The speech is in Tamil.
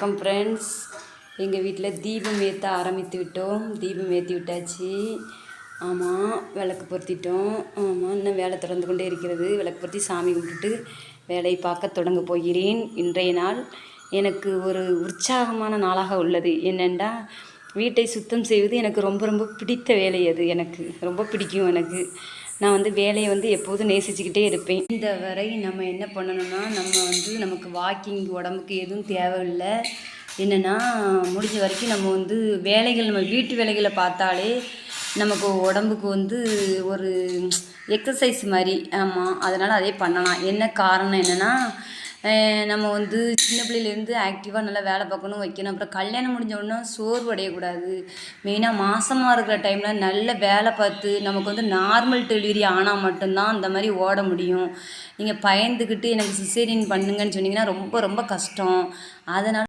வணக்கம் ஃப்ரெண்ட்ஸ். எங்கள் வீட்டில் தீபம் ஏற்ற ஆரம்பித்து விட்டோம். தீபம் ஏற்றி விட்டாச்சு. ஆமாம், விளக்கு பொருத்திட்டோம். ஆமாம், இன்னும் வேலை தொடர்ந்து கொண்டே இருக்கிறது. விளக்கு பொருத்தி சாமி கும்பிட்டுட்டு வேலை பார்க்க தொடங்க போகிறேன். இன்றைய நாள் எனக்கு ஒரு உற்சாகமான நாளாக உள்ளது. என்னென்னா, வீட்டை சுத்தம் செய்வது எனக்கு ரொம்ப ரொம்ப பிடித்த வேலை. அது எனக்கு ரொம்ப பிடிக்கும். நான் வேலையை எப்போதும் நேசிச்சுக்கிட்டே இருப்பேன். இந்த வரை நம்ம என்ன பண்ணணும்னா, நமக்கு வாக்கிங் உடம்புக்கு எதுவும் தேவையில்லை. என்னென்னா, முடிஞ்ச வரைக்கும் நம்ம வேலைகள், நம்ம வீட்டு வேலைகளை பார்த்தாலே நமக்கு உடம்புக்கு ஒரு எக்ஸசைஸ் மாதிரி. ஆமாம், அதனால் அதே பண்ணலாம். என்ன காரணம் என்னென்னா, நம்ம சின்ன பிள்ளையிலேருந்து ஆக்டிவாக நல்லா வேலை பார்க்கணும், வைக்கணும். அப்புறம் கல்யாணம் முடிஞ்ச உடனே சோர்வு அடையக்கூடாது. மெயினாக மாதமாக இருக்கிற டைமில் நல்ல வேலை பார்த்து நமக்கு நார்மல் டெலிவரி ஆனால் மட்டும்தான் அந்த மாதிரி ஓட முடியும். நீங்கள் பயந்துக்கிட்டு எனக்கு சிசேரியன் பண்ணுங்கன்னு சொன்னீங்கன்னா ரொம்ப ரொம்ப கஷ்டம். அதனால்